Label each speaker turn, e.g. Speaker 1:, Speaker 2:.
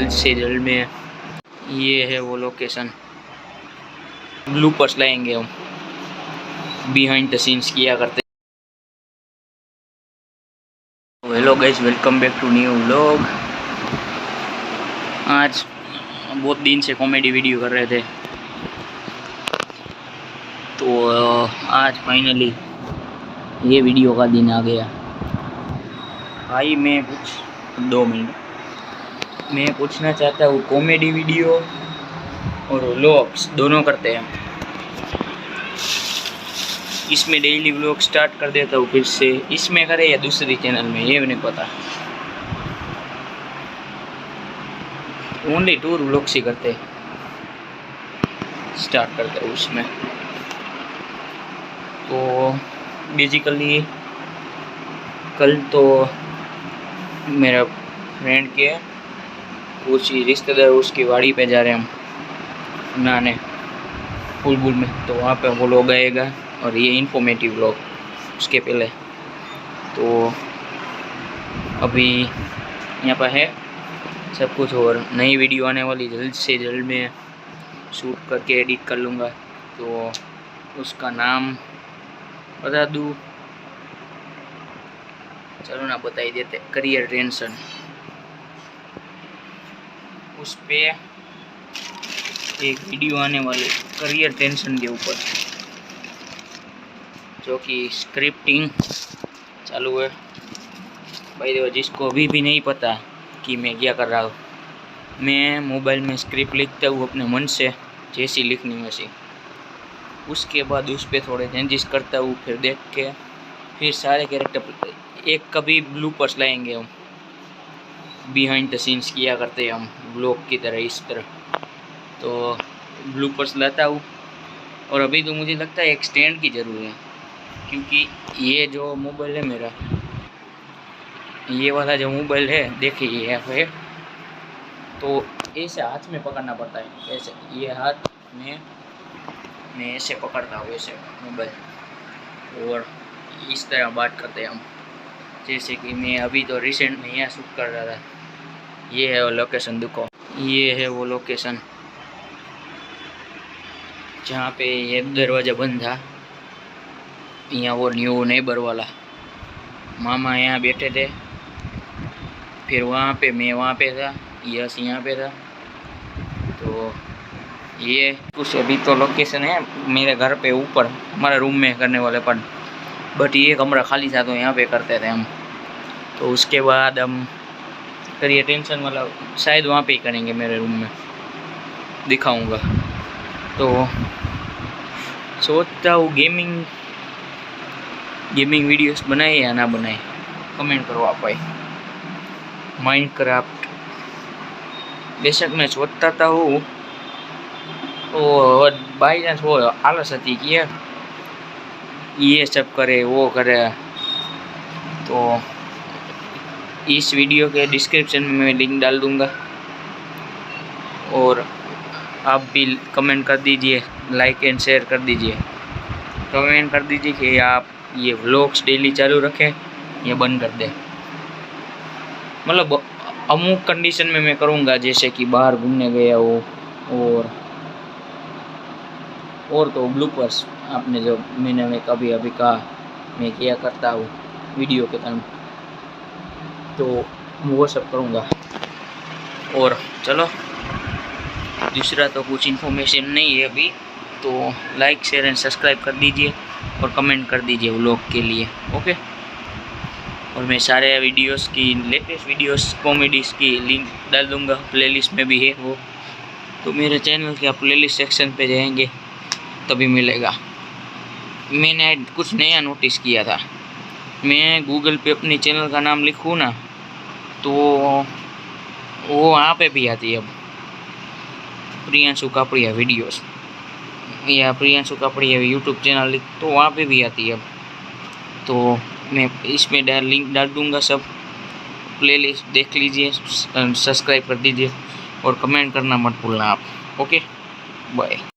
Speaker 1: जल्द से जल्द में। ये है वो लोकेशन, ब्लूपर्स लाएंगे हम, बिहाइंड द सीन्स किया करते। Hello guys, welcome back to new vlog. आज बहुत दिन से कॉमेडी वीडियो कर रहे थे, तो आज फाइनली ये वीडियो का दिन आ गया। भाई मैं कुछ 2 मिनट मैं पूछना चाहता हूँ, कॉमेडी वीडियो और व्लॉग्स दोनों करते हैं। इसमें डेली व्लॉग स्टार्ट कर देता हूँ, फिर से इसमें करे या दूसरी चैनल में ये नहीं पता। ओनली टूर व्लॉग्स ही करते, स्टार्ट करते हैं उसमें। तो बेसिकली कल तो मेरा फ्रेंड के कुछ रिश्तेदार उसकी वाड़ी पे जा रहे हैं हम नहाने पुलबुल में, तो वहाँ पे वो लोग आएगा और ये इन्फॉर्मेटिव व्लॉग उसके पहले। तो अभी यहाँ पर है सब कुछ, और नई वीडियो आने वाली जल्द से जल्द में शूट करके एडिट कर लूँगा। तो उसका नाम बता दूँ, चलो ना बता ही देते, करियर टेंशन। उस पे एक वीडियो आने वाली करियर टेंशन के ऊपर, जो कि स्क्रिप्टिंग चालू है। भाई देखो, जिसको अभी भी नहीं पता कि मैं क्या कर रहा हूँ, मैं मोबाइल में स्क्रिप्ट लिखता हूँ अपने मन से, जैसी लिखनी वैसी। उसके बाद उस पर थोड़े चेंजेस करता हूँ, फिर देख के फिर सारे कैरेक्टर एक कभी ब्लूपर्स लाएंगे हम, बिहाइंड द सीन्स किया करते हैं हम ब्लॉग की तरह, इस तरह। तो ब्लूपर्स लाता हूँ। और अभी तो मुझे लगता है एक स्टैंड की ज़रूरत है, क्योंकि ये जो मोबाइल है मेरा, ये वाला जो मोबाइल है देखिए ये है, तो ऐसे हाथ में पकड़ना पड़ता है। ऐसे ये हाथ में मैं ऐसे पकड़ता हूँ ऐसे मोबाइल, और इस तरह बात करते हैं हम। जैसे कि मैं अभी तो रिसेंट में यहाँ शूट कर रहा था। ये है वो लोकेशन, देखो ये है वो लोकेशन जहाँ पे ये दरवाज़ा बंद था। यहाँ वो न्यू नेबर वाला मामा यहाँ बैठे थे, फिर वहाँ पे मैं वहाँ पे था, यस यहाँ पे था। तो ये कुछ अभी तो लोकेशन है मेरे घर पे ऊपर, हमारे रूम में करने वाले पर, बट ये कमरा खाली था तो यहाँ पे करते थे हम। तो उसके बाद हम करियर टेंशन वाला शायद वहाँ पे ही करेंगे, मेरे रूम में दिखाऊंगा। तो सोचता हूँ गेमिंग वीडियोस बनाए या ना बनाए, कमेंट करो आप भाई। माइनक्राफ्ट बेशक मैं सोचता हूँ, और बाई चांस वो आलस आती कि ये सब करे वो करे। तो इस वीडियो के डिस्क्रिप्शन में मैं लिंक डाल दूँगा, और आप भी कमेंट कर दीजिए, लाइक एंड शेयर कर दीजिए। कमेंट कर दीजिए कि आप ये व्लॉग्स डेली चालू रखें या बंद कर दें। मतलब अमुक कंडीशन में मैं करूँगा, जैसे कि बाहर घूमने गया हो, और तो ब्लूपर्स आपने जो मैंने कभी अभी कहा मैं क्या करता हूँ वीडियो के टाइम, तो वो सब करूँगा। और चलो, दूसरा तो कुछ इन्फॉर्मेशन नहीं है अभी, तो लाइक शेयर एंड सब्सक्राइब कर दीजिए और कमेंट कर दीजिए व्लॉग के लिए, ओके। और मैं सारे वीडियोस की लेटेस्ट वीडियोस कॉमेडीज़ की लिंक डाल दूँगा, प्लेलिस्ट में भी है वो, तो मेरे चैनल के आप प्लेलिस्ट सेक्शन पे जाएंगे तभी मिलेगा। मैंने कुछ नया नोटिस किया था, मैं गूगल पे अपनी चैनल का नाम लिखूँ ना, तो वो वहाँ पे भी आती है अब, प्रियांशु कापड़िया वीडियोस, या प्रियांशु कापड़िया यूट्यूब चैनल लिख तो वहाँ पे भी आती है अब। तो मैं इसमें लिंक डाल दूँगा, सब प्लेलिस्ट देख लीजिए, सब्सक्राइब कर दीजिए और कमेंट करना मत भूलना आप, ओके बाय।